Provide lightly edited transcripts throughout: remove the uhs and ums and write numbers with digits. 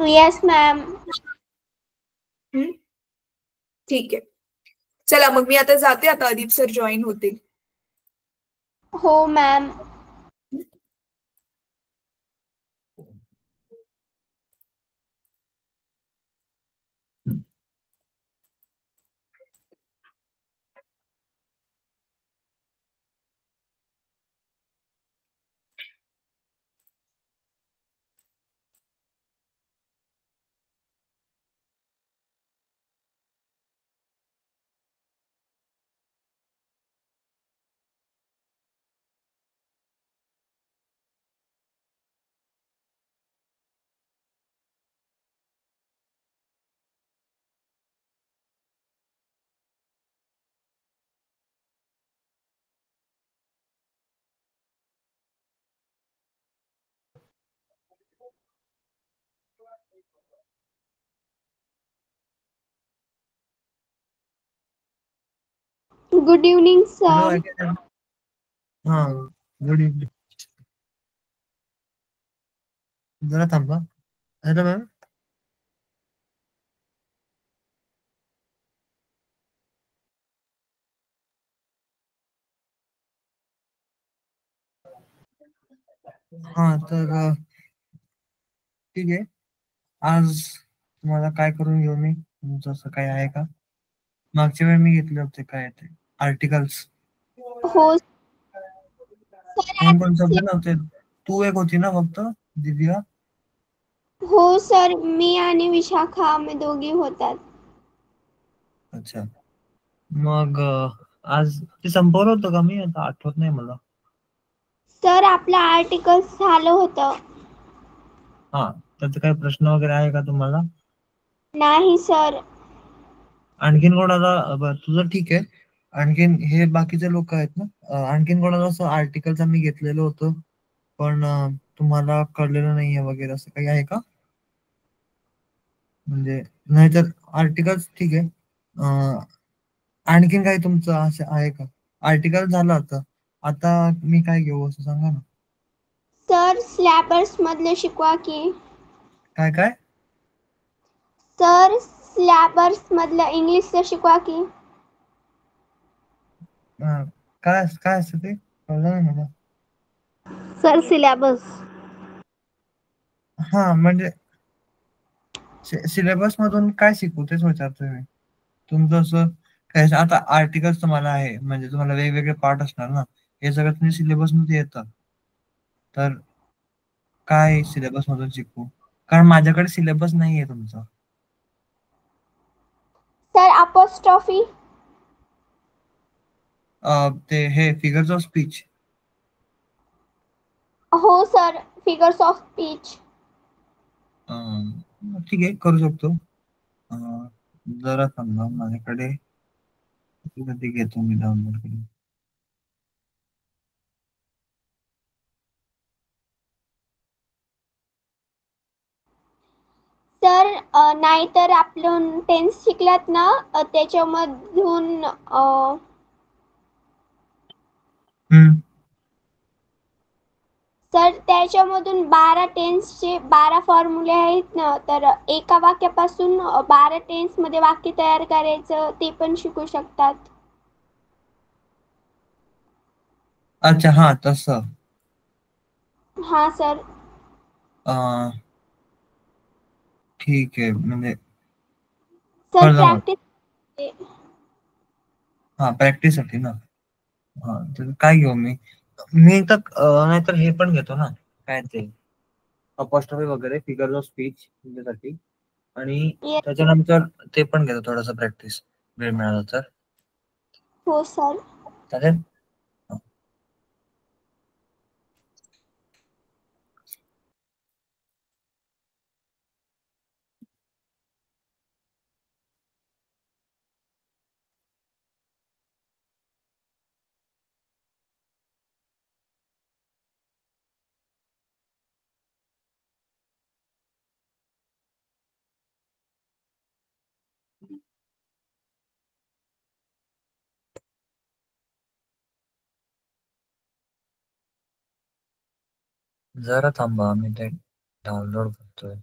Yes ma'am. ठीक आहे. चला मग मी आता जाते, आता अदीप सर जॉईन होतील. हो मॅम. Good evening sir. हा, गुड इव्हनिंग. जरा थांबा. Hello ma'am. हा तर ठीक आहे. आज तुम्हाला काय करून घेऊ मी? तुमचं असं काय आहे का? मागच्या वेळी मी घेतले होते काय ते आर्टिकल्स. हो कोण सर. कोण सगळे नव्हते? तू एक होती ना फक्त, दिव्या? हो सर, मी आणि विशाखा आम्ही दोघी होतात. अच्छा. मग आज ते संपवलं होतं का मी? आता आठवत नाही मला. सर आपलं आर्टिकल झालं होतं. हा, त्याचा काही प्रश्न वगैरे आहे का तुम्हाला? नाही सर. आणखीन कोणाला? बरं, तुझं ठीक आहे. आणखीन हे बाकीचे लोक आहेत ना, आणखीन कोणाला असं आर्टिकलचं मी घेतलेलं होतं पण तुम्हाला कळलेलं नाहीये वगैरे असं काही आहे का? म्हणजे नाहीतर आर्टिकल्स ठीक आहे. आणखीन काही तुमचं असं आहे का? आर्टिकल झालं आता. आता मी काय घेऊ असं सांगा ना. सर स्लॅबर्स मधले शिकवा की. काय काय? सर स्लॅबर्स मधलं इंग्लिशचं शिकवा की. काय काय असतं ते? कळलं नाही मला. Sir syllabus. हा, म्हणजे सिलेबस मधून काय शिकू तेच विचारतोय मी. तुमचं असं काय आता आर्टिकल्स तुम्हाला आहे म्हणजे तुम्हाला वेगवेगळे पार्ट असणार ना, हे सगळं तुम्ही सिलेबस मध्ये येतं. तर काय सिलेबस मधून शिकू? कारण माझ्याकडे सिलेबस नाहीये तुमचा. Sir apostrophe. ते हे फिगर्स ऑफ स्पीच. हो सर, फिगर्स ऑफ स्पीच. ठीक आहे, करू शकतो. जरा थांबा, माझ्याकडे कधी घेतो मी डाउनलोड करून. सर नाहीतर आपण टेन्स शिकलात ना, त्याच्यामधून सर त्याच्यामधून 12 टेन्सचे 12 फॉर्म्युले आहेत ना, तर एका वाक्यापासून 12 टेन्समध्ये वाक्य तयार करायचं ते पण शिकू शकतात. अच्छा, हा तसं. हा सर. ठीक आहे, म्हणजे सर कळलं मला. प्रॅक्टिस. हा, प्रॅक्टिस साठी ना. हा, तर काय घेऊ मी? मी तर नाहीतर हे पण घेतो ना, काय ते अपॉस्ट्रॉफी वगैरे, फिगर्स ऑफ स्पीच तुमच्यासाठी. आणि त्याच्यानंतर ते पण घेतो थोडंसं प्रॅक्टिस, वेळ मिळाला तर. हो सर. चालेल. जरा थांबा, मी ते डाउनलोड करतोय.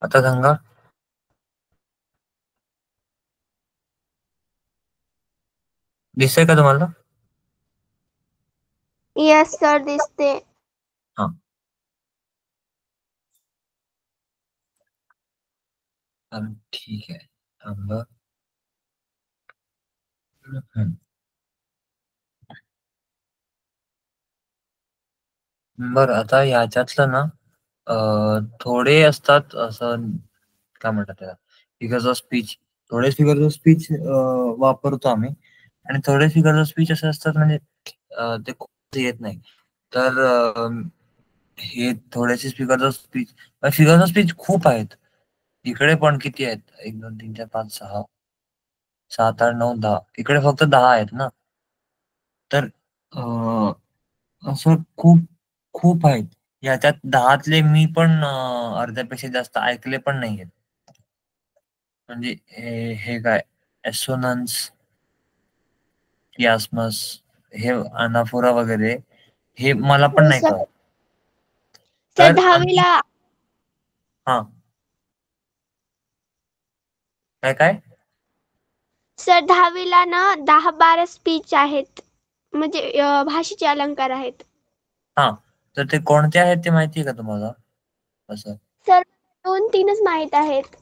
आता सांगा. दिसतंय का तुम्हाला? यस सर, दिसते. हा. ठीक आहे, थांबा. बरं, आता ह्याच्यातलं ना थोडे असतात असं, काय म्हणतात त्याला, फिगर्स ऑफ स्पीच. थोडे फिगर्स ऑफ स्पीच वापरतो आम्ही, आणि थोडे फिगर्स ऑफ स्पीच असे असतात म्हणजे ते खूप येत नाही. तर हे थोडेसे figures of speech, figures of speech खूप आहेत. इकडे पण किती आहेत? 1 2 3 4 5 6 7 8 9 10. इकडे फक्त 10 आहेत ना. तर असं खूप खूप आहेत. याच्यात 10तले मी पण अर्ध्यापेक्षा जास्त ऐकले पण नाहीयेत. म्हणजे हे काय एसोनन्स, कियास्मस, हे अनाफोरा वगैरे, हे मला पण हो नाही सर. कळत. सर तर आम्ही 10वीला हा, काय काय सर 10वीला ना 10-12 स्पीच आहेत. म्हणजे भाषेचे अलंकार आहेत. हा, तर ते कोणते आहेत ते माहिती आहे का तुम्हाला? असं. सर 2-3च माहित आहेत.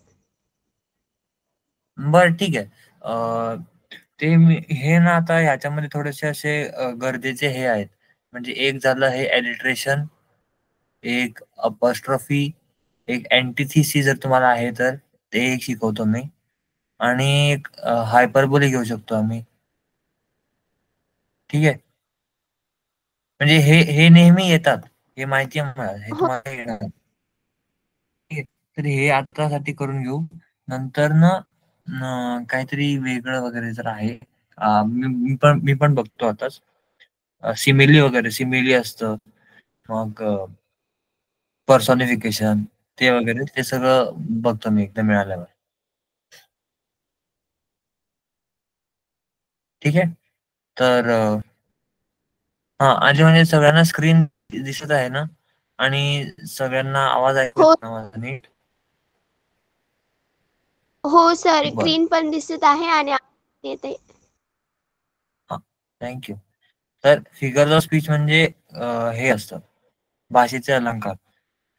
बरं, ठीक आहे. हे ना, आता ह्याच्यामध्ये थोडेसे असे गरजेचे हे आहेत. म्हणजे एक झालं हे एलिट्रेशन, एक अपॉस्ट्रॉफी, एक अँटिथिसिस जर तुम्हाला आहे तर ते एक शिकवतो मी, आणि एक हायपरबोली घेऊ शकतो आम्ही. ठीक आहे. म्हणजे हे हे नेहमी येतात, हे माहिती आहे मला, हे हो तुम्हाला येणार. ठीक आहे. तर हे आतासाठी करून घेऊ. नंतर ना काहीतरी वेगळं वगैरे जर आहे, मी पण बघतो आताच. सिमिली वगैरे, सिमिली असतं, मग पर्सॉनिफिकेशन, ते वगैरे ते सगळं बघतो मी एकदा मिळाल्यावर. ठीक आहे. तर हा, आणि म्हणजे सगळ्यांना स्क्रीन दिसत आहे ना, आणि सगळ्यांना आवाज ऐकू हो येतो ना माझा नीट? हो सर, बरं. स्क्रीन पण दिसत आहे आणि आवाज येते. हा, थँक्यू. तर फिगर्स ऑफ स्पीच म्हणजे हे असतं भाषेचे अलंकार.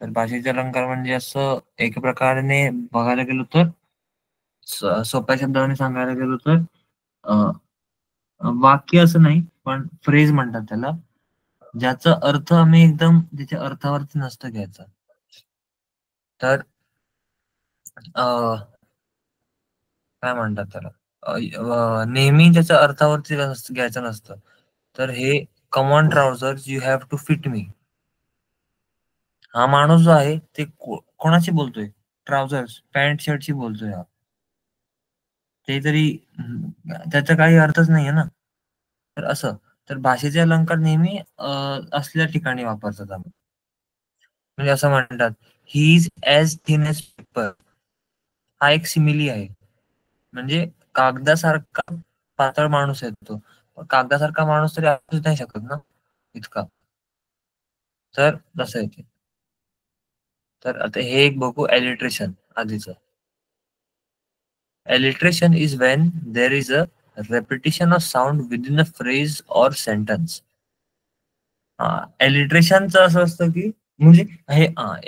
तर भाषेचे अलंकार म्हणजे असं एक प्रकारे बघायला गेलो तर, सोप्या शब्दाने सांगायला गेलो तर, वाक्य असं नाही, पण फ्रेज म्हणतात त्याला, ज्याचा अर्थ आम्ही एकदम त्याच्या अर्थावरती नसतं घ्यायचा. तर काय म्हणतात त्याला, नेहमी त्याच्या अर्थावरती घ्यायचं नसतं. तर हे come on trousers, you have to fit me. हा माणूस जो आहे ते कोणाशी बोलतोय? ट्राउझर्स, पॅन्ट शर्टशी बोलतोय हा. ते तरी त्याचा काही अर्थच नाहीये ना. तर असं, तर भाषेचे अलंकार नेहमी असल्या ठिकाणी वापरतात आम्ही. म्हणजे असं म्हणतात, he is as thin as paper. हा एक सिमिली आहे. म्हणजे कागदासारखा पातळ माणूस आहे तो. कागदासारखा माणूस तरी असूच नाही शकत ना इतका. तर तसं आहे ते. तर आता हे एक बघू, एलिट्रेशन आधीच. Alliteration is when there is a repetition of sound within a phrase or sentence. एलिट्रेशनचं असं असतं की, म्हणजे हे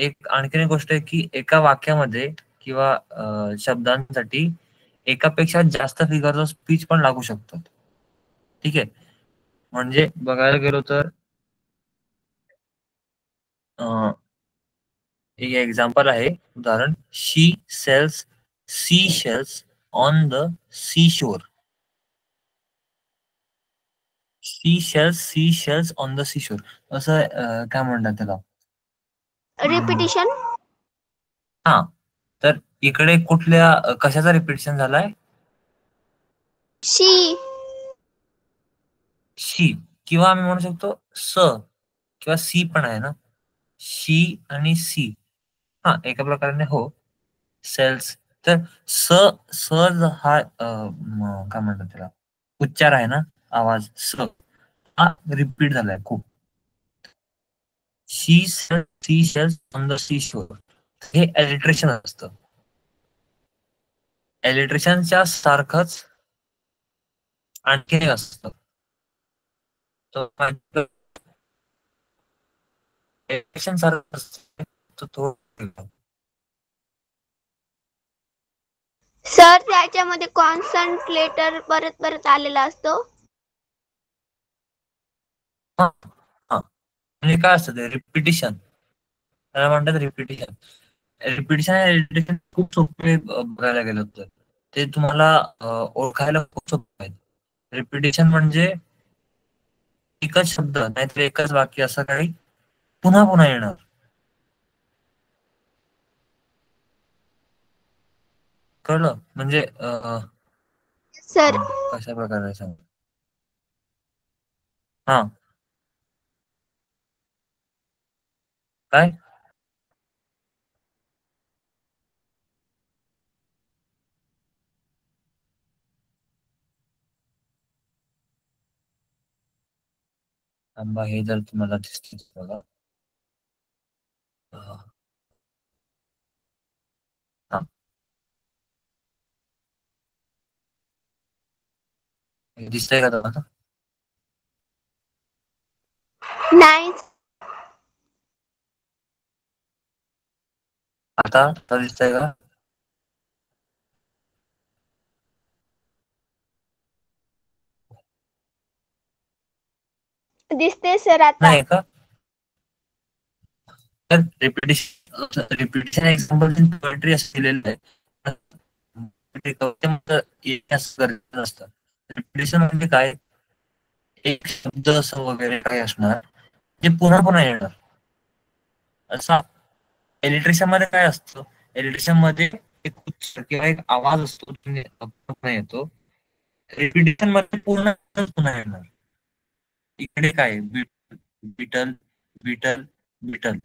एक आणखीन एक गोष्ट आहे की, एका वाक्यामध्ये किंवा शब्दांसाठी एकापेक्षा जास्त फिगर्स ऑफ स्पीच पण लागू शकतात. ठीक आहे. म्हणजे बघायला गेलो तर एक एक्झाम्पल आहे, उदाहरण, she sells sea shells on the sea shore. Sea shells on the sea shore, असं काय म्हणतात त्याला? रिपिटिशन. हा, तर इकडे कुठल्या कशाचा रिपिटेशन झालाय? शी. शी, किंवा आम्ही म्हणू शकतो स, किंवा सी पण आहे ना, शी आणि सी. हा, एका प्रकारे हो, सेल्स. तर स स हा काय म्हणतात त्याला, उच्चार आहे ना, आवाज स, हा रिपीट झालाय खूप. She sells on the sea shore. हे इलेक्ट्रिशियन असतं. इलेक्ट्रिशियनच्या सारखंच आणखी एक असतं. इलेक्ट्रिशियन सारखं असतं, तो थोडं सर त्याच्यामध्ये कॉन्सन्ट्रेटर परत परत आलेला असतो. हा हा म्हणजे काय असतं ते रिपिटिशन, त्याला म्हणतात रिपिटिशन. रिपिटिशन आणि इलेक्ट्रिशियन खूप सोपे बघायला गेलं तर ते तुम्हाला ओळखायला खूप सोपं आहे. रिपिटिशन म्हणजे एकच शब्द नाहीतर एकच वाक्य असं काही पुन्हा पुन्हा येणार. कळलं म्हणजे सर कशा प्रकारे सांग. हा काय थांबा, हे जर तुम्हाला दिसते बघा. हा हे दिसतंय का तुम्हाला? नाही आता दिसतंय का? दिसते सर आता. नाही का? तर रिपिटिशन एक्झाम्पल पोएट्री असलेलं आहे. असतं. रिपिटिशन म्हणजे काय, एक शब्द असं वगैरे काही असणार जे पुन्हा पुन्हा येणार. असा इलेक्ट्रिशियन मध्ये काय असतं, इलेक्ट्रिशियन मध्ये एक उच्च किंवा एक आवाज असतो, पुन्हा येतो. रिपिटिशन मध्ये पुन्हा पुन्हा येणार. इकडे काय बिटल बिटल बिटल,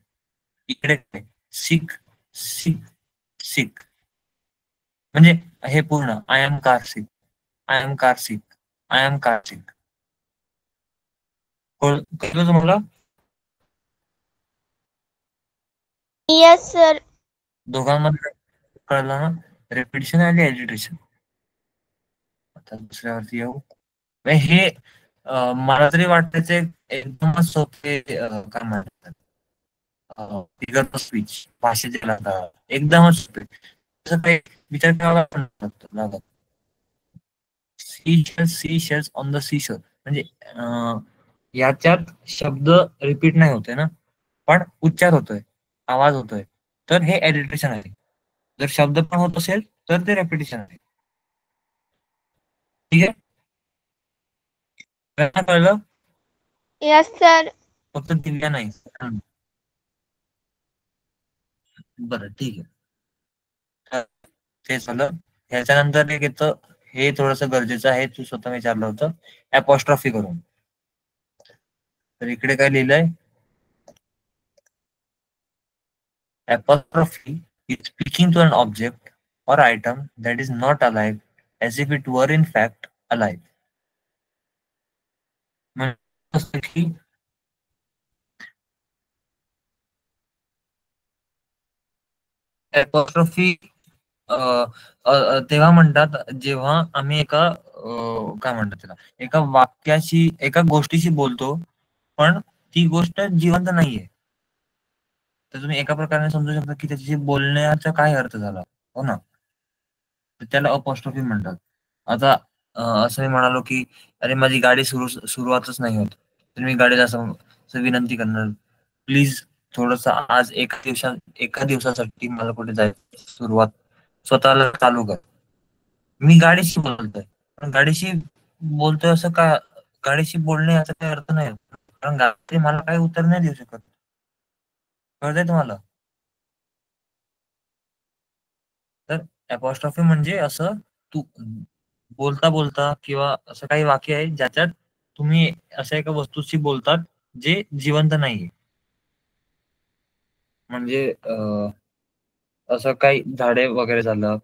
इकडे काय सिक सिक सिक, म्हणजे हे पूर्ण I am car sick, I am car sick, I am car sick. कळलं तुम्हाला? Yes sir. दोघांमध्ये कळलं ना, रेपिटेशन आणि एजिटेशन. आता दुसऱ्यावरती येऊ. हे मला तरी वाटायचे एकदमच सोपे काय म्हणतात फिगर ऑफ स्पीच, भाषेचे एकदमच सोपे, तसं काही विचार करावा लागत. Sea shells on the sea shore म्हणजे याच्यात शब्द रिपीट नाही होते ना, पण उच्चार होतोय, आवाज होतोय, तर हे एडिटेशन आहे. जर शब्द पण होत असेल तर ते रेपिटेशन आहे. ठीक आहे, कळलं? Yes sir. फक्त दिल्या नाही. बरं ठीक आहे, ते झालं. ह्याच्यानंतर एक येतं, हे थोडस गरजेचं आहे, तू स्वतः विचारलं होतं, अपॉस्ट्रॉफी करून. तर इकडे काय लिहिलंय, apostrophe is speaking to an object or item that is not alive as if it were in fact alive. म्हणजे की apostrophe तेव्हा म्हणतात जेव्हा आम्ही एका काय म्हणतात त्याला, एका वाक्याशी एका गोष्टीशी बोलतो पण ती गोष्ट जिवंत नाहीये. तर तुम्ही एका प्रकारे समजू शकता की त्याच्याशी बोलण्याचा काय अर्थ झाला, हो ना. तर त्याला अपॉस्ट्रॉफी म्हणतात. आता असं मी म्हणालो की अरे माझी गाडी सुरुवातच नाही होत, तर मी गाडीला असं विनंती करणार, प्लीज थोडस आज एका दिवसासाठी मला कुठे जायचं, सुरुवात स्वतःला चालू कर. मी गाडीशी बोलतोय, पण गाडीशी बोलतोय असं का, गाडीशी बोलणे याचा काही अर्थ नाही, कारण गाडी मला काही उत्तर नाही देऊ शकत. कळतंय तुम्हाला? तर अपॉस्ट्रॉफी म्हणजे असं तू बोलता बोलता किंवा असं काही वाक्य आहे ज्याच्यात तुम्ही अशा एका वस्तूशी बोलतात जे जिवंत नाहीये. म्हणजे असं काही झाडे वगैरे झालं,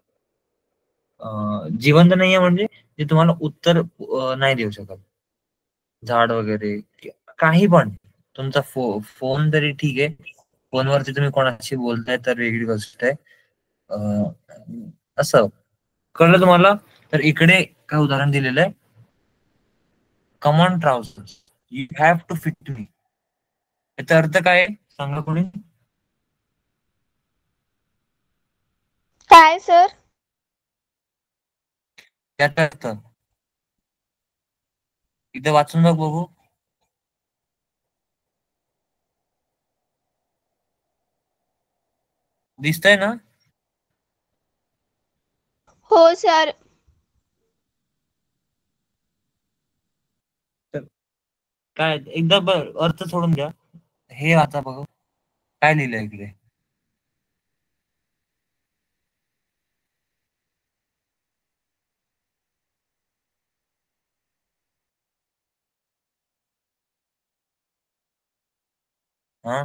जिवंत नाहीये म्हणजे ते तुम्हाला उत्तर नाही देऊ शकत. झाड वगैरे काही पण, तुमचा फोन तरी ठीक आहे, फोनवरती तुम्ही कोणाशी बोलताय तर वेगळी गोष्ट आहे. असं कळलं तुम्हाला? तर इकडे काय उदाहरण दिलेलं आहे, come on trousers you have to fit me. याचा अर्थ काय आहे सांगा कोणी? काय सर? त्याचा अर्थ इथे वाचून बघ बघू. दिसतंय ना? हो सर. काय एकदा अर्थ सोडून द्या, हे वाचा बघू काय लिहिलंय इकडे. हा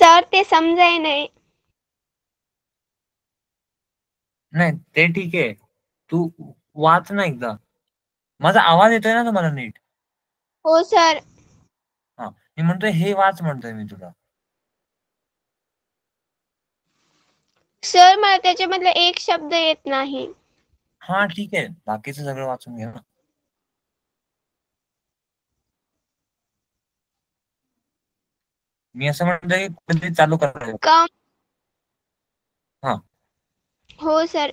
सर ते समजाय नाही. नाही ते ठीक आहे, तू वाच ना एकदा. माझा आवाज येतोय ना तुम्हाला नीट? हो सर. हा मी म्हणतोय हे वाच म्हणतोय मी तुला. सर मला त्याच्यामधला एक शब्द येत नाही. हा ठीक आहे, बाकीचं सगळं वाचून घ्या ना. मी असं म्हणतोय की कुठेतरी चालू करायला. कम. हा हो sir.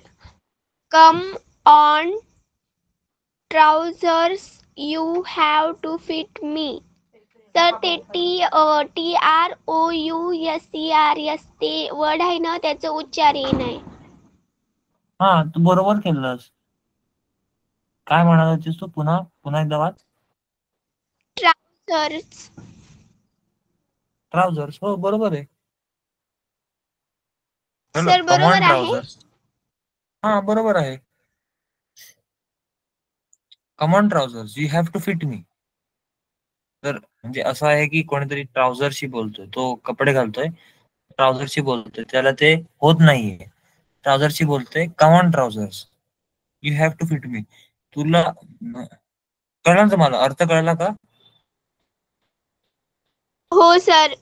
Come on trousers you have to fit me. तर ते TROUSERS ते वर्ड आहे ना, त्याचं उच्चार येत नाही. हा तू बरोबर केलंस. काय म्हणाल होतीस तू? पुन्हा पुन्हा एकदा वाच. ट्राउझर्स. ट्राउझर्स, हो बरोबर आहे. सर कमॉन बरोबर आहे. ट्राउझर्स, हा बरोबर आहे. Come on trousers you have to fit me. तर म्हणजे असं आहे की कोणीतरी ट्राउझरशी बोलतोय, तो कपडे घालतोय, ट्राउझरशी बोलतोय, त्याला ते होत नाहीये. ट्राउझरशी बोलतोय, come on trousers you have to fit me. तुला कळलं ना? तुम्हाला अर्थ कळला का? हो सर.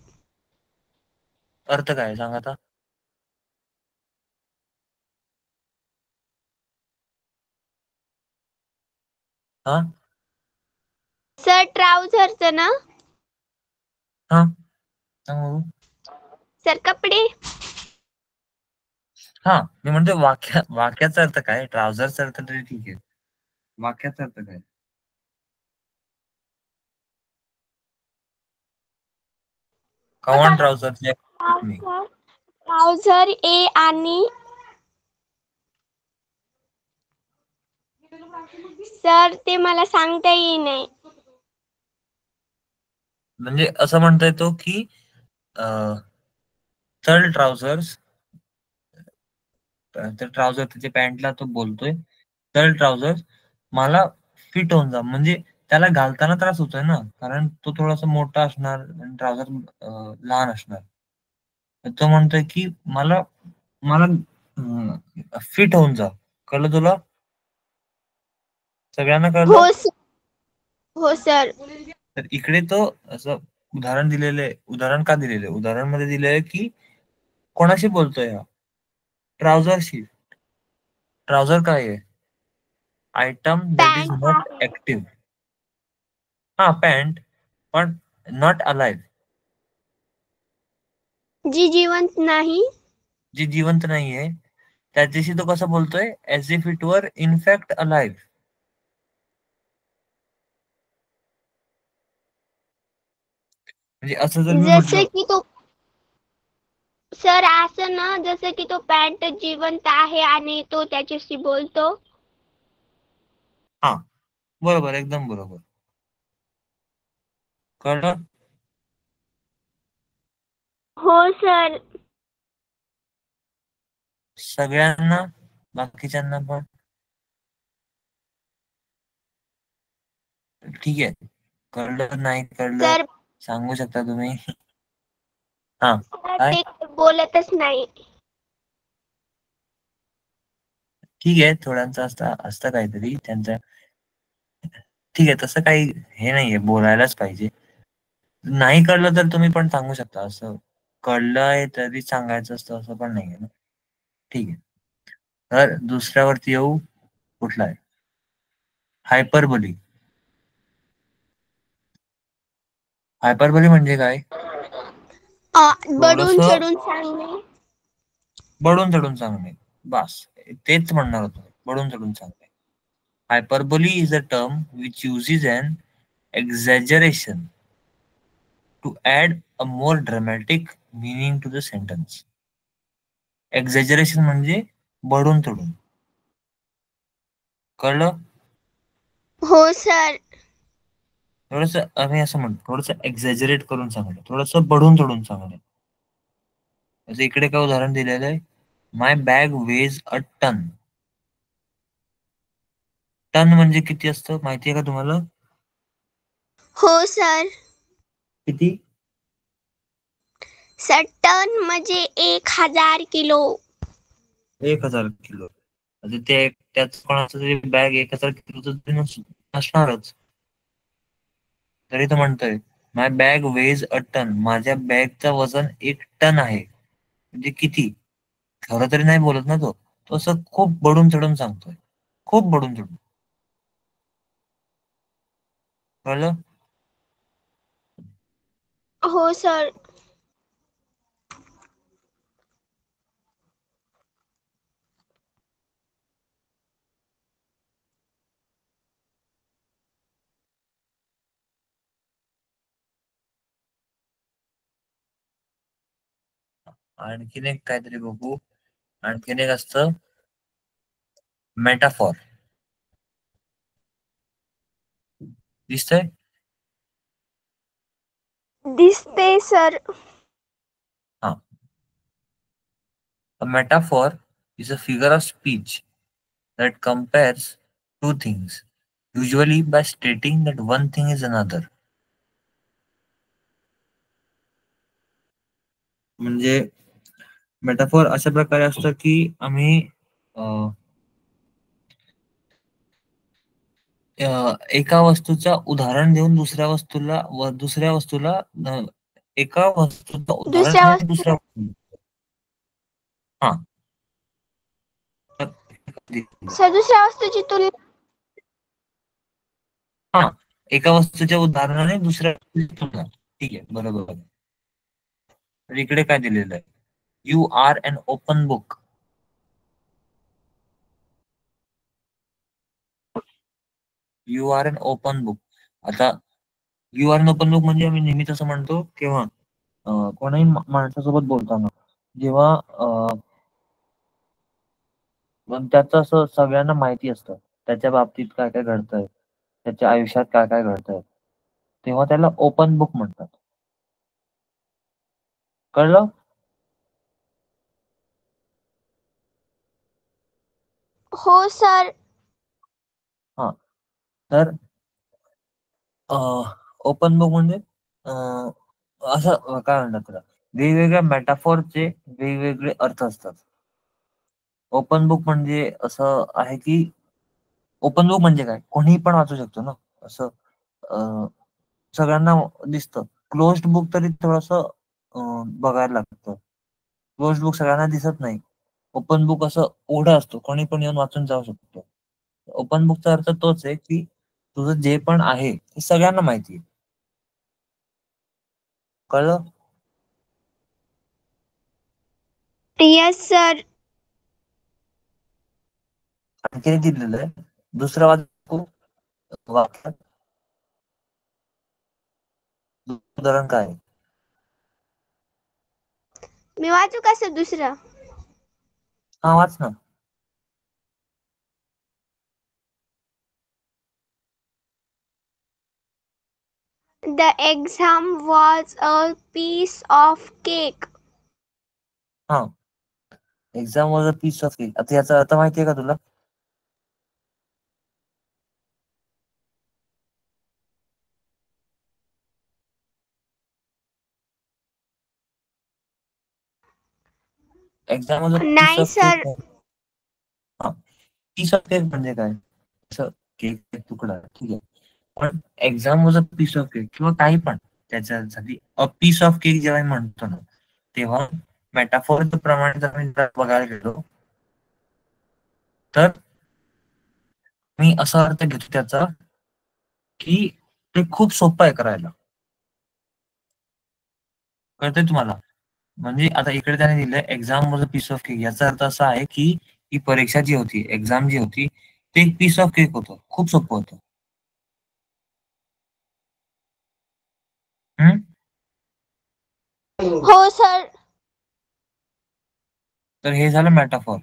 अर्थ काय सांगा आता. हा सर ट्राउझरचं ना? हा सांग बघू. सर कपडे. हा मी म्हणतो वाक्याचा अर्थ काय? ट्राउझरचा अर्थ तरी ठीक आहे, वाक्याचा अर्थ काय? Come on trousers you have to fit me. Trouser ए आणि सर ते मला सांगता येई नाही. म्हणजे असं म्हणता येतो की चल ट्राउझर्स, तर ट्राउझर त्याच्या पॅन्टला तो बोलतोय, चल ट्राउझर्स मला फिट होऊन जा. म्हणजे त्याला घालताना त्रास होतोय ना, कारण तो थोडासा मोठा असणार आणि ट्राउझर लहान असणार. तर तो म्हणतोय की मला मला फिट होऊन जा. कळलं तुला? सगळ्यांना कळलं? हो सर. हो सर. तर इकडे तो असं उदाहरण दिलेलं आहे. उदाहरण का दिलेलं आहे? उदाहरण मध्ये दिलेलं आहे की कोणाशी बोलतोय हा? ट्राउझरशी. ट्राउझर काय आहे? Item that is pant not आहे. ऍक्टिव्ह. हा पॅन्ट, पण नॉट अलाइव्ह. जी जिवंत नाही. जी जिवंत नाहीये त्याच्याशी तो कसं बोलतोय? As if it were in fact alive. म्हणजे असं जर मी जसे म्हटलं, की तो सर असं ना, जसं की तो पॅन्ट जिवंत आहे आणि तो त्याच्याशी बोलतो. हा बरोबर, एकदम बरोबर. कळलं? हो सर. सगळ्यांना, बाकीच्यांना पण? ठीक आहे, कळलं नाही कळलं सर सांगू शकता तुम्ही. हा काय? ते बोलतच नाही. ठीक आहे, थोड्यांचं असतं काहीतरी त्यांचं. ठीक आहे, तसं काही हे नाहीये, बोलायलाच पाहिजे. नाही कळलं तर तुम्ही पण सांगू शकता, असं कळलंय तरी सांगायचं असतं असं पण नाहीये ना. ठीक आहे, तर दुसऱ्यावरती येऊ. कुठला आहे? हायपरबोली. हायपरबोली म्हणजे काय? बडून थोडस चढून सांगणे. बडून चढून सांगणे. बस, तेच म्हणणार होतो, बडून चढून सांगणे. Hyperbole is a term which uses an exaggeration to add a more dramatic meaning to the sentence. Exaggeration म्हणजे बडून चढून. कळलं? हो सर. थोडस आम्ही असं म्हणतो, थोडस एक्झॅजरेट करून सांगणे, थोडस बढून चढून सांगणे. जसं इकडे काय उदाहरण दिलेलं आहे, my bag weighs a ton. Ton म्हणजे किती असतं माहिती आहे का तुम्हाला? हो सर. किती? सर टन म्हणजे 1000 किलो. 1000 किलो. म्हणजे ते त्याच कोणाचं तरी बॅग 1000 किलोच तरी नसणारच. तरी तो म्हणतोय माय बॅग वेज अ टन, माझ्या बॅगचं वजन 1 टन आहे. म्हणजे किती? खरं तरी नाही बोलत ना तो, तो असं खूप बडून चढून सांगतोय, खूप बडून चढून. कळलं? हो सर. आणखीन एक काहीतरी बघू. आणखीन एक असतं मेटाफॉर. दिसतंय? दिसते सर. हा. A metaphor is a figure of speech that compares two things, usually by stating that one thing is another. म्हणजे मेटाफॉर अशा प्रकारे असतं की आम्ही एका वस्तूचा उदाहरण देऊन दुसऱ्या वस्तूला एका वस्तूचं उदाहरण दुसऱ्या आणि वस्तू. हा. सर दुसऱ्या वस्तूची तुलना. हा, एका वस्तूच्या उदाहरणाने दुसऱ्या वस्तूची तुलना. ठीक आहे, बरोबर आहे. तर इकडे काय दिलेलं आहे? You are an open book. You are an open book. आता you are an open book म्हणजे आम्ही नेहमी तसं म्हणतो केव्हा कोणाही माणसासोबत बोलताना, जेव्हा पण त्याचं असं सगळ्यांना माहिती असतं त्याच्या बाबतीत काय काय घडतंय, त्याच्या आयुष्यात काय काय घडतंय, तेव्हा त्याला ओपन बुक म्हणतात. कळलं? हो सर. हा, तर ओपन बुक म्हणजे असं काय म्हणतात त्याला, वेगवेगळ्या मेटाफॉरचे वेगवेगळे अर्थ असतात. ओपन बुक म्हणजे असं आहे की ओपन बुक म्हणजे काय, कोणीही पण वाचू शकतो ना, असं सगळ्यांना दिसतं. क्लोज्ड बुक तरी थोडस बघायला लागतं. क्लोज्ड बुक सगळ्यांना दिसत नाही. ओपन बुक असं उघडं असतो, कोणी पण येऊन वाचून जाऊ शकतो. ओपन बुकचा अर्थ तोच आहे की तुझं जे पण आहे ते सगळ्यांना माहिती आहे. कळलं? Yes sir. आणखी दिलेलं आहे दुसरं वाक्य. उदाहरण काय आहे? मी वाचू का सर दुसरं? हा, वाच ना. The exam was a piece of cake. हा, exam was a piece of cake. आता याचा अर्थ माहितीये का तुला? एक्झाम वॉज अ पीस नाही ऑफ केक. सर. हा, पीस ऑफ केक म्हणजे काय? असं केक एक तुकडा, ठीक आहे. पण exam was a piece of cake किंवा काही पण त्याच्यासाठी अ पीस ऑफ केक जेव्हा म्हणतो ना, तेव्हा मेटाफॉरच्या प्रमाणे जर मी बघायला गेलो तर मी असा अर्थ घेतो त्याचा की ते खूप सोपं आहे करायला. कळतंय तुम्हाला? म्हणजे आता इकडे त्याने दिलंय exam was a piece of cake, याचा अर्थ असा आहे की ही परीक्षा जी होती, एक्झाम जी होती, ते एक पीस ऑफ केक होतं, खूप सोपं होतं. हम्म. हो सर. तर हे झालं मेटाफॉर.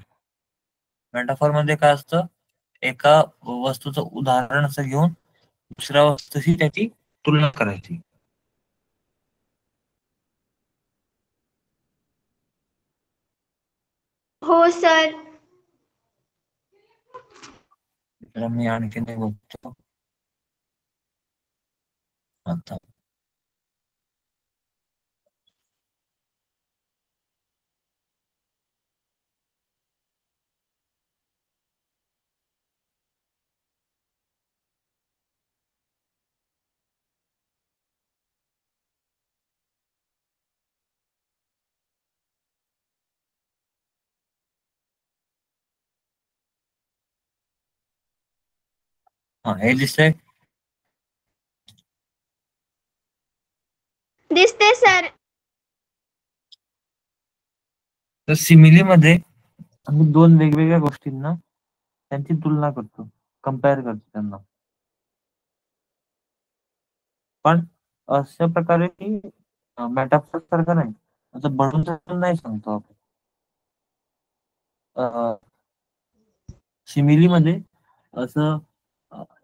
मेटाफॉर मध्ये काय असतं, एका वस्तूचं उदाहरण असं घेऊन दुसऱ्या वस्तूशी त्याची तुलना करायची. हो सर. तर मी आणखीन एक बघतो आता. हा, हे दिसतंय. दिसते सर. तर सिमिलीमध्ये आम्ही दोन वेगवेगळ्या गोष्टींना त्यांची तुलना करतो, कम्पेअर करतो त्यांना. पण अशा प्रकारे की मेटाफोर सारखं नाही, असं बनवून चढून नाही सांगतो आपण. सिमिलीमध्ये असं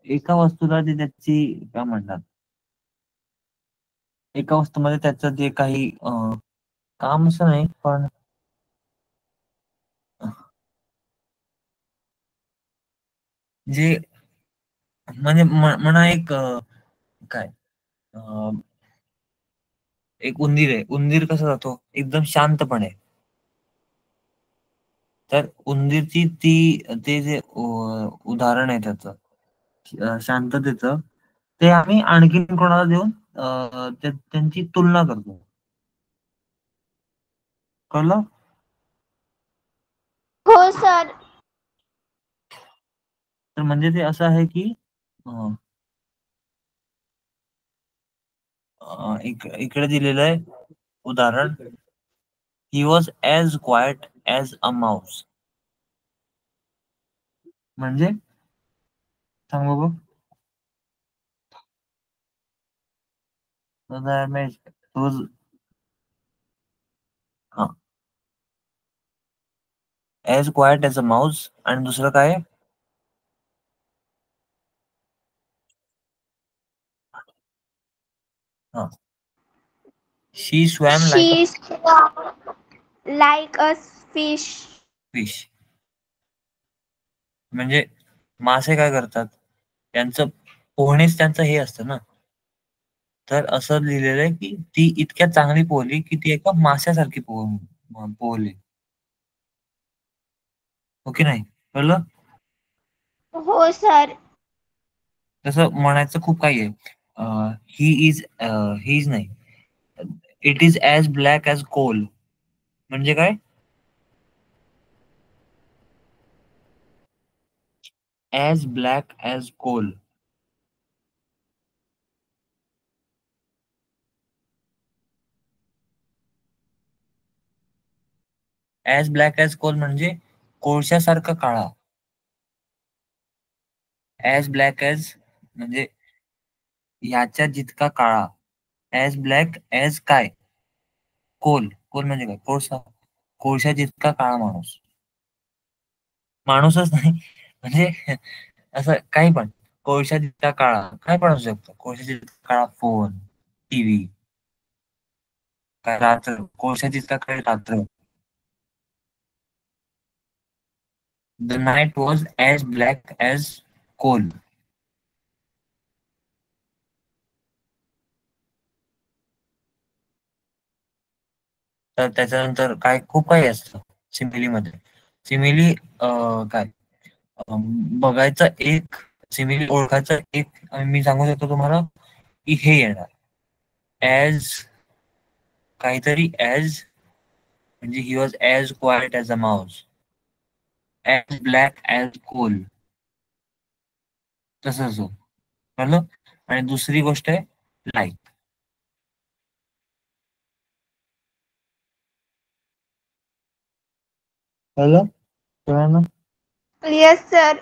एका वस्तूला जे त्याची काय म्हणतात, एका वस्तूमध्ये त्याचं जे काही काम असं नाही, पण जे म्हणजे म्हणा एक काय एक उंदीर आहे. उंदीर कसा जातो एकदम शांतपणे. तर उंदीरची ते जे उदाहरण आहे त्याचं शांततेचं, ते आम्ही आणखीन कोणाला देऊन त्यांची तुलना करतो. कळलं? हो सर. तर म्हणजे ते असं आहे की इकडे दिलेलं आहे उदाहरण, he was as quiet as a mouse. म्हणजे सांग बघू. As quiet as a mouse, आणि दुसरं काय आहे? हा, she swam like a she like a fish. Fish. म्हणजे मासे काय करतात, त्यांचं पोहणेच त्यांचं हे असतं ना. तर असं लिहिलेलं आहे की ती इतक्या चांगली पोहली की ती एका माश्यासारखी पोहली. हो की नाही? कळलं? हो सर. तसं म्हणायचं खूप काही आहे. ही इज नाही, it is as black as coal. म्हणजे काय? As black as coal. As black as coal म्हणजे कोळशासारखा काळा. ॲज ब्लॅक ॲज म्हणजे ह्याच्या जितका काळा. ॲज ब्लॅक ॲज काय? कोल. कोल म्हणजे काय? कोळसा. कोळशा जितका काळा माणूस. माणूसच नाही म्हणजे असं काही पण. कोळशा जितका काळा काय पण असू शकतं. कोळशा जितका काळा फोन, टीव्ही, काय रात्र. कोळशा जितका काळा रात्र. The night was as black as coal. तर त्याच्यानंतर काय खूप काही असतं सिमिलीमध्ये. सिमिली काय बघायचं एक सिमिली ओळखायचं एक मी सांगू शकतो तुम्हाला की हे येणार ऍज काहीतरी ऍज म्हणजे he was as quite as a mouse, as black as coal, तसंच हो. कळलं? आणि दुसरी गोष्ट आहे लाईक. कळलं सगळ्यांना? Yes sir.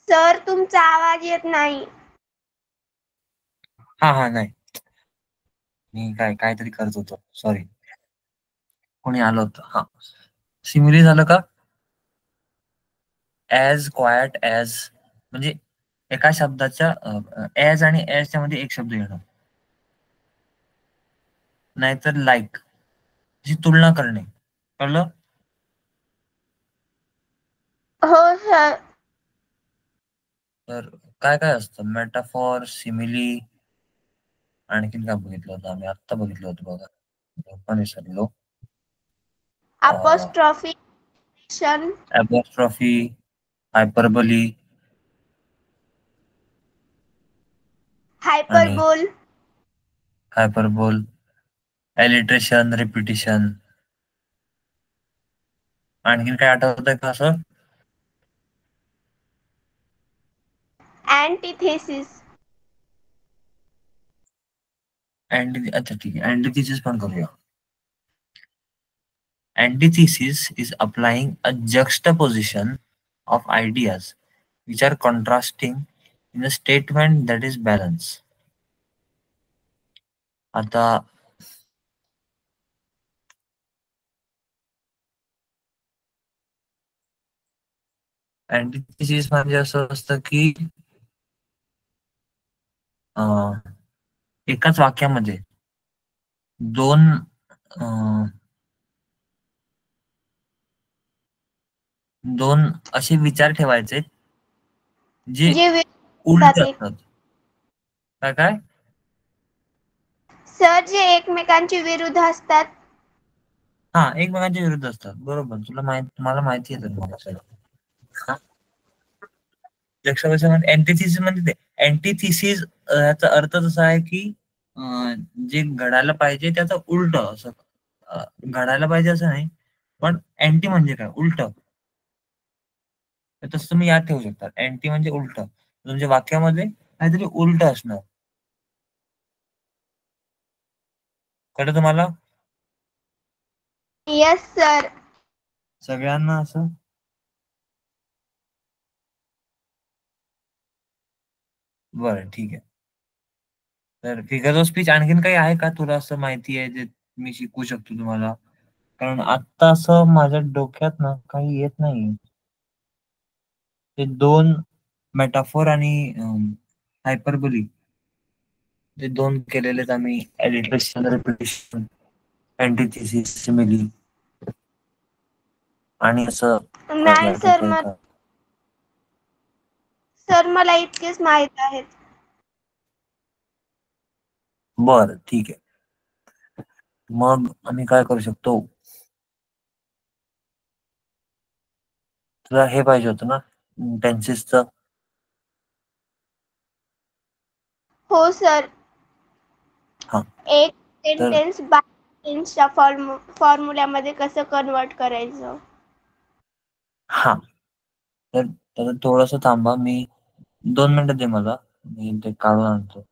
सर तुमचा आवाज येत नाही. हा नाही मी काहीतरी करत होतो, सॉरी. कोणी आलं होतं. हा सिमिली झालं का? ऍज क्वायट ऍज म्हणजे एका शब्दाच्या ऍज आणि ऍजच्या मध्ये एक शब्द येणार, नाहीतर लाईक जी तुलना करणे. कळलं? हो सर. तर काय काय असतं मेटाफॉर, सिमिली, आणखीन काय बघितलं होतं आम्ही आत्ता बघितलं होतं बघा, पण विसरलो. अपॉस्ट्रॉफी, ऍपॉस्ट्रॉफी, हायपरबली आणि हायपरबोल, हायपरबोल, एलिट्रेशन, रिपिटिशन. आणखीन काय आठवतंय का असं? अँटिथेसिस. अच्छा ठीक आहे, अँटिथिसिस पण करूया. Antithesis is applying a juxtaposition of ideas which are contrasting in a statement that is balanced. आता अँटिथिसिस म्हणजे असं असतं की एकाच वाक्यामध्ये दोन दोन असे विचार ठेवायचे जे जे उलट विरोधात असतात. काय काय सर जे एकमेकांच्या विरुद्ध असतात. हा एकमेकांच्या विरुद्ध असतात. बरोबर, मला माहिती आहे मला सगळं. अँटिथिसिस म्हणजे ते अँटिथिसिस याचा अर्थ तसा आहे की जे घडायला पाहिजे त्याचं उलट असं. घडायला पाहिजे असं नाही, पण अँटी म्हणजे काय, उलट. तसं तुम्ही याद ठेवू शकता, अँटी म्हणजे उलट. तुमच्या वाक्यामध्ये काहीतरी उलट असणार. कळलं तुम्हाला? Yes sir. सगळ्यांना असं? बरं ठीक आहे. तर फिगर ऑफ स्पीच आणखीन काही आहे का तुला असं माहिती आहे जे मी शिकवू शकतो तुम्हाला? कारण आत्ता असं माझ्या डोक्यात ना काही येत नाही. ते दोन मेटाफोर आणि हायपरबोली ते दोन केलेलेत आम्ही, एलिट्रेशन, रिपिटिशन, अँटिथिसिस, सिमिली. आणि असं काही नाही सर, आठवतंय का? सर मला इतकेच माहित आहेत. बरं ठीक आहे. मग आम्ही काय करू शकतो? तुला हे पाहिजे होतं ना टेन्सेसचं? हो सर. हा एक तर सेंटेन्स बाय टेन्सच्या फॉर्म्युल्यामध्ये कसं कन्वर्ट करायचं? हा, तर थोडस थांबा, मी 2 मिनिटं दे मला, मी ते काढून आणतो.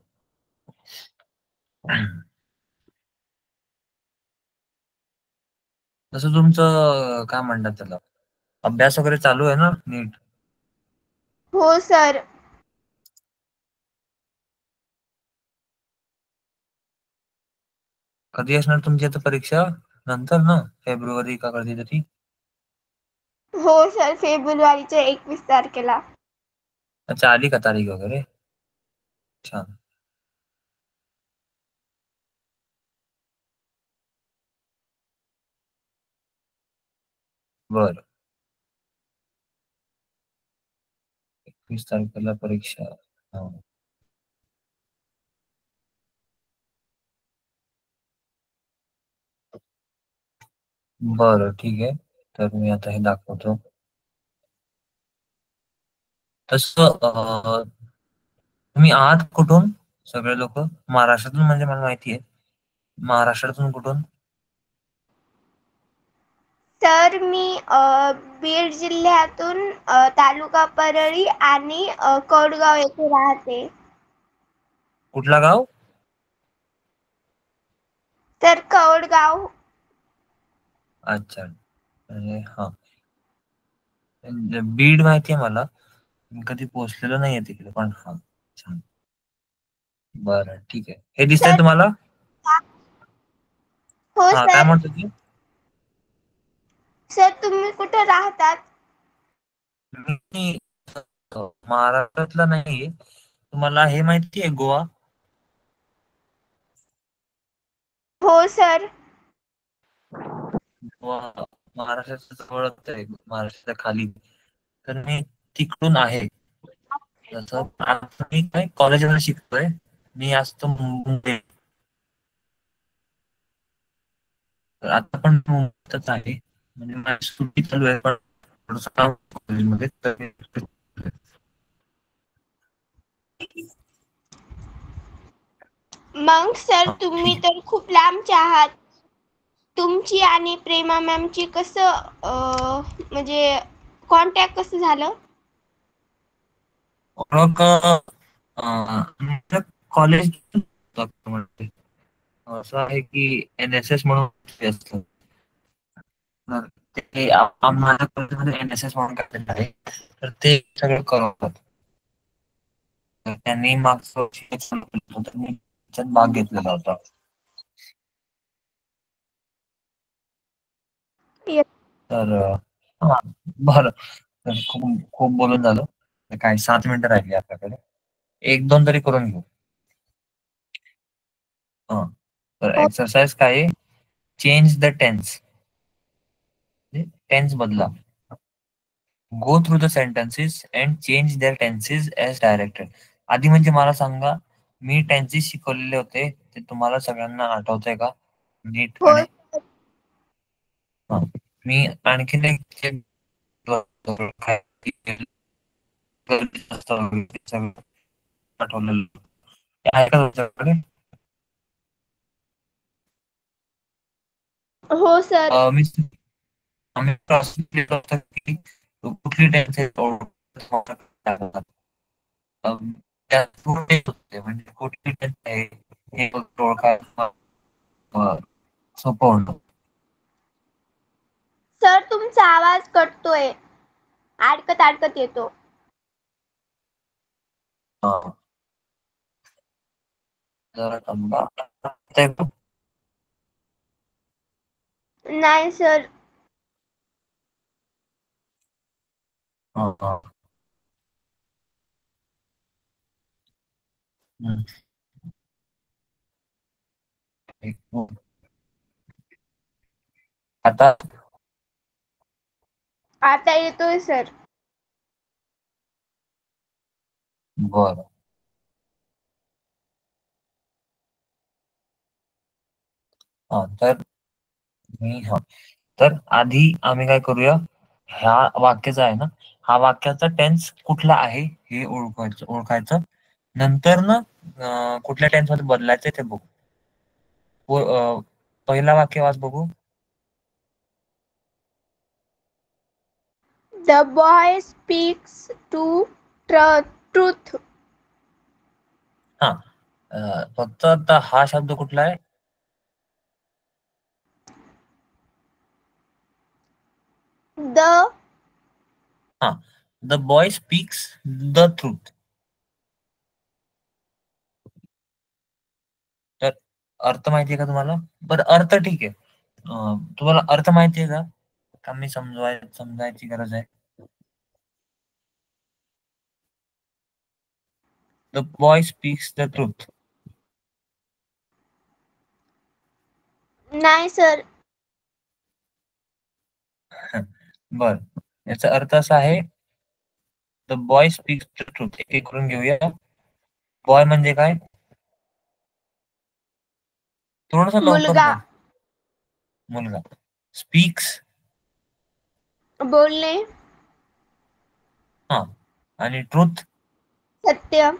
तसं तुमचं काय म्हणतात त्याला, अभ्यास वगैरे चालू आहे ना नीट? हो सर. कधी असणार तुमची आता परीक्षा? नंतर ना, फेब्रुवारी का कधीतरी? हो सर, फेब्रुवारीच्या 21 तारखेला. अच्छा, आली का तारीख वगैरे? छान. बर, 21 तारखेला परीक्षा. हा. बरं, ठीक आहे. तर मी आता हे दाखवतो. तसं तुम्ही आहात कुठून सगळे लोक? महाराष्ट्रातून म्हणजे मला माहिती आहे. महाराष्ट्रातून कुठून? सर मी बीड जिल्ह्यातून तालुका परळी आणि कौडगाव येथे राहते. कुठला गाव? सर कौडगाव. अच्छा, म्हणजे हा, बीड माहिती आहे मला, मी कधी पोहोचलेलो नाहीये तिकडे, पण हा, छान. बरं, ठीक आहे. हे दिसतंय सर तुम्हाला? हो हा, काय सर. म्हणतो ती? सर तुम्ही कुठे राहतात? मी महाराष्ट्रातला नाहीये. तुम्हाला हे माहिती आहे गोवा? हो सर. गोवा महाराष्ट्राच्या जवळच आहे, महाराष्ट्राच्या खाली. तर मी तिकडून आहे. तसं आता मी काय कॉलेजला शिकतोय. मी असतो मुंबई, तर आता पण मुंबईतच आहे. म्हणजे माझी सुट्टी चालू आहे, पण थोडंसं काम कॉलेजमध्ये, तर मग सर हा, तुम्ही ठीक आहे. तर खूप लांबचे आहात. तुमची आणि प्रेमा मॅमची कसं म्हणजे कॉन्टॅक्ट कसं झालं? मग कॉलेज असं आहे की NSS म्हणून असतं. तर ते माझ्या कॉलेजमध्ये NSS म्हणून काढलेलं आहे, तर ते सगळं करवतात. तर त्यांनी मागचं वर्षी सांगितलं होतं, तर मी त्याच्यात भाग घेतलेला होता. तर हा, बरं. तर खूप खूप बोलून झालं. तर काय 7 मिनिटं राहिली आपल्याकडे, 1-2 तरी करून घेऊ. हा, तर हो एक्सरसाइज काय आहे? Change the tense. टेन्स बदला. Go through the sentences and change their tenses as directed. आधी म्हणजे मला सांगा, मी टेन्सेस शिकवलेले होते, ते तुम्हाला सगळ्यांना आठवतंय का हो नीटपणे? हा. मी आणखीन एक check करतो, काय सगळं आठवलेलं ते आहे का तुमच्याकडे? हो सर. मी आम्ही process केलं होतं की कुठली टेन्सेस त्यात पूर्ण येत होते, म्हणजे कुठली टेन्स आहे हे फक्त ओळखायला सोपं होतं. सर तुमचा आवाज कटतोय, अडकत अडकत येतो. हा, जरा थांबा. नाही सर. हा, हा. हम्म. आता आता येतोय सर. बरं. हा, तर आधी आम्ही काय करूया, ह्या वाक्याचा आहे ना, हा वाक्याचा टेन्स कुठला आहे हे ओळखायचं. नंतर ना कुठल्या टेन्स मध्ये बदलायचं ते बघू. पहिला वाक्य वाच बघू. The boy speaks to truth. हा फक्त आता हा शब्द कुठला आहे? द हा the boy speaks the truth. तर अर्थ माहितीये का तुम्हाला? बरं अर्थ ठीक आहे. तुम्हाला अर्थ माहितीये का मी समजायची गरज आहे? The boy speaks the truth. नाही सर. बर, याचा अर्थ असा आहे, the boy speaks the truth. एक करून घेऊया. बॉय म्हणजे काय? थोडस लवकर मुलगा. बोल. मुलगा. स्पीक्स बोलणे. हा आणि ट्रूथ सत्य.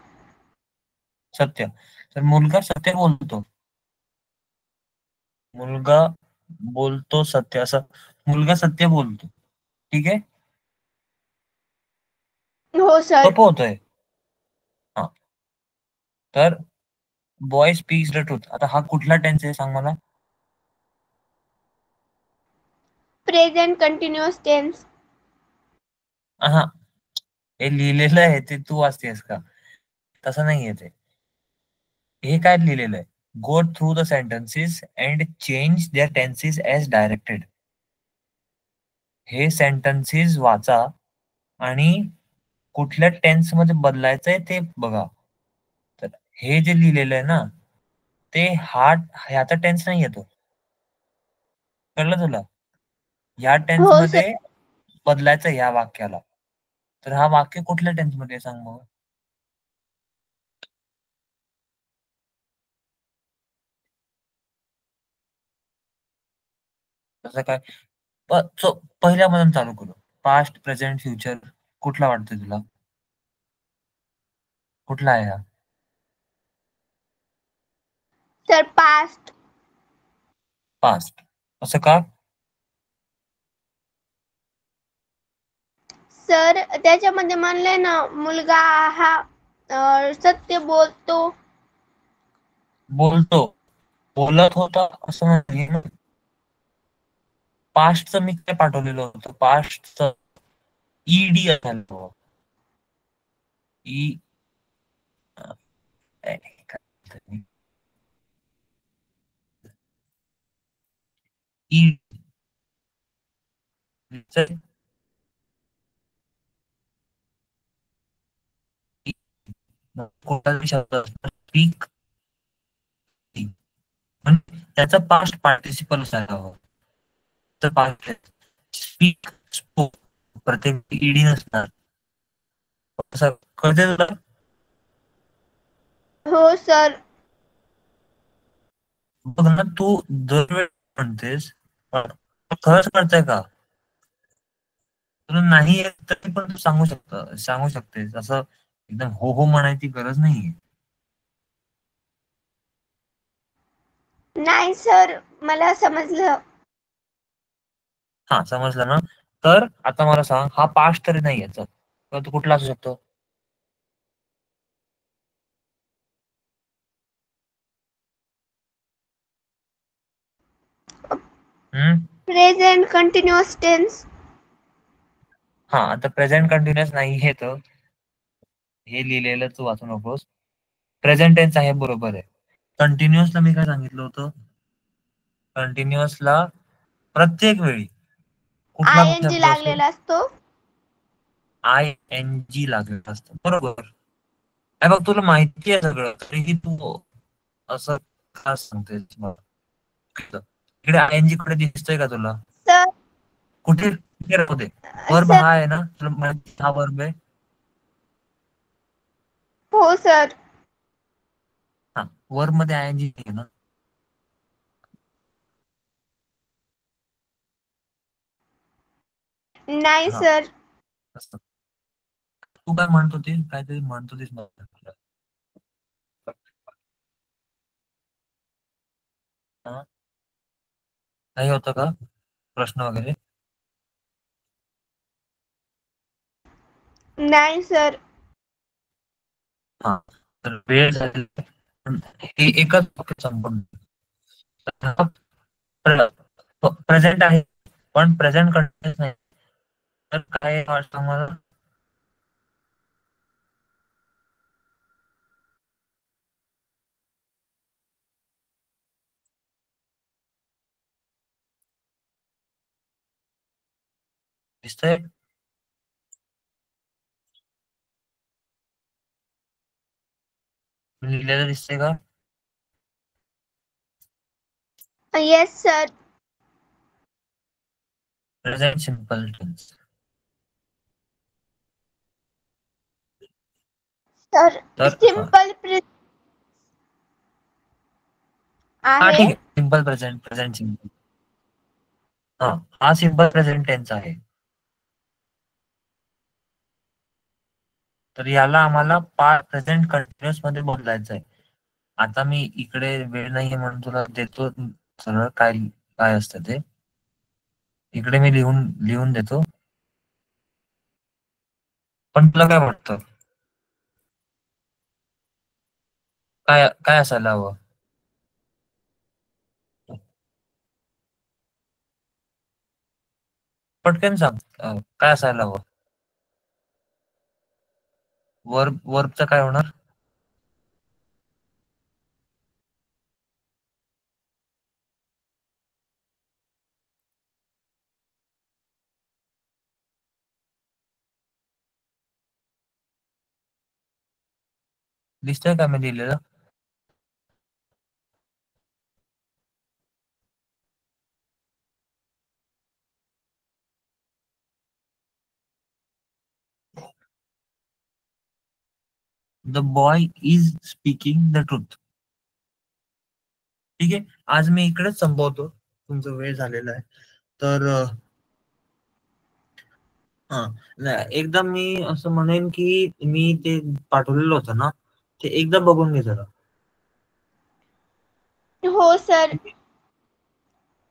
सत्य. तर मुलगा सत्य बोलतो. मुलगा बोलतो सत्य, असं मुलगा सत्य बोलतो. ठीक आहे, हो सर. सोपं होतंय. हा तर बॉय स्पीक्स द ट्रूथ. आता हा कुठला टेन्स आहे सांग मला? Present continuous tense. हा हे लिहिलेलं आहे ते तू वाचतेस का? तसं नाहीये ते. हे काय लिहिलेलं आहे? Go through the sentences and change their tenses as directed. हे सेंटेन्सेस वाचा आणि कुठल्या टेन्स मध्ये बदलायचंय ते बघा. तर हे जे लिहिलेलं आहे ना, ते ह्याचा टेन्स नाही येतो. कळलं तुला? ह्या टेन्स हो सर. मध्ये बदलायचं ह्या वाक्याला. तर हा वाक्य कुठल्या टेन्स मध्ये आहे सांग मग? तसं काय? पहिल्यामधून चालू करू. पास्ट, प्रेझेंट, फ्युचर कुठला वाटतोय तुला? कुठला आहे हा? Sir past. पास्ट. असं का? सर त्याच्यामध्ये म्हणलंय ना, मुलगा हा सत्य बोलतो. बोलतो, बोलत होता असं नाही ना. पास्टचं मी काय पाठवलेलं होतं? पास्टचं ईडी असायला. ई ई कोणताही शब्द स्पीक, त्याचा पास्ट पार्टिसिपल असायला हवं. तर पास्ट स्पीक, स्पोक, प्रत्येक ईडी नसणार. असं कळते तुला? हो सर. बघ ना, तू दरवेळी म्हणतेस, पण खरंच कळतंय का? तुला नाही येत तरी पण तू सांगू शकतेस. असं एकदम हो हो म्हणायची गरज नाहीये. नाही सर, मला समजलं. हा समजलं ना? तर आता मला सांग, हा पास्ट तरी नाही याचा, तर तू कुठला असू शकतो? हम्म प्रेझेंट कंटिन्युअस टेन्स. हा आता प्रेझेंट कंटिन्युअस नाही हे, तर हे लिहिलेलं तू वाचू नकोस. प्रेझेंट टेन्स आहे, बरोबर आहे. कंटिन्युअसला मी काय सांगितलं होतं? कंटिन्युअसला प्रत्येक वेळी कुठला आय एन जी शब्द असो, लागलेला असतो. आय एन जी लागलेलं असतं. बरोबर. बघ तुला माहिती आहे सगळं, तरीही तू असं का सांगतेस मला? इकडे आय एन जी कडे दिसतोय का तुला? सर. कुठे कुठे राहू दे, वर्ब सर. हा आहे ना, तुला माहिती हा वर्ब आहे. हो सर. हा वर्ब मध्ये आय एन जी आहे ना. नाही हा सर. असं. तू काय म्हणत होतीस? काहीतरी म्हणत होतीस मला. हा? काही होतं का प्रश्न वगैरे? नाही सर. हा, तर वेळ झाली पण हे एकच वाक्य संपूर्ण प्रेझेंट आहे पण प्रेझेंट कंटिन्युअस नाही. तर काय वाटतं मला? दिसतंय? लिहिलेलं दिसतंय का? Yes sir. Present simple tense. Sir तर हा सिंपल हा आहे. ठीक आहे, सिम्पल प्रेझेंट, प्रेझेंट सिम्पल. हा, हा सिम्पल प्रेझेंट टेन्स आहे. तर याला आम्हाला प्रेझेंट कंटिन्युअस मध्ये बदलायचं आहे. आता मी इकडे वेळ नाहीये म्हणून तुला देतो सरळ काय काय असतं ते. इकडे मी लिहून लिहून देतो. पण तुला काय वाटतं? काय काय असायला हवं? पटकन सांग, काय असायला हवं? वर्बचं काय होणार? दिसतंय का मी लिहिलेलं? The boy is speaking the truth. ठीक आहे, आज मी इकडेच संपवतो, तुमचा वेळ झालेला आहे. तर हा, नाही, एकदा मी असं म्हणेन की मी ते पाठवलेलं होतं ना, ते एकदा बघून घे जरा. हो सर.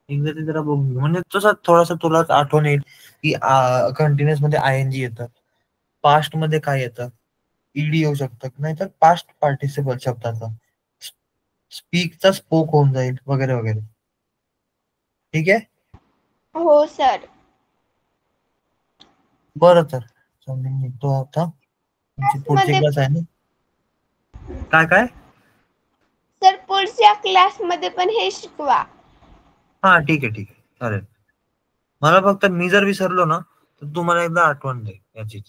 एकदा ते जरा बघून घे, म्हणजे तसा थोडासा तुला आठवण येईल की कंटिन्युअस मध्ये आयएनजी येतं, पास्ट मध्ये काय येतं, ईडी येऊ शकतं, नाहीतर पास्ट पार्टिसिपल शब्दाचा स्पीकचा स्पोक होऊन जाईल वगैरे वगैरे. ठीक आहे. हो सर. बरं, तर मी निघतो आता, तुमची पुढची मध्ये क्लास आहे ना? काय काय? सर पुढच्या क्लासमध्ये पण हे शिकवा. हा ठीक आहे, ठीक आहे, चालेल. मला फक्त मी जर विसरलो ना तर तुम्हाला एकदा आठवण दे याची.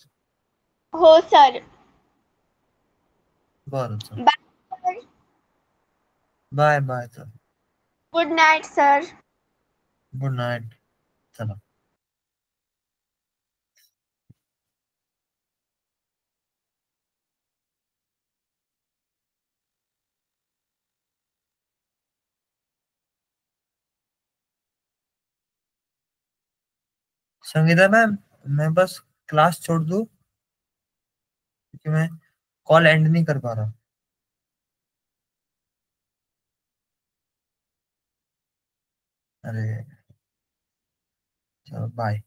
हो सर. बरं, चल. बाय. बाय बाय, चल. Good night sir. Good night. चला. संगीता मैम, मैं बस क्लास छोड़ दूं क्योंकि मैं कॉल एंड नहीं कर पा रहा. अरे, चलो बाय.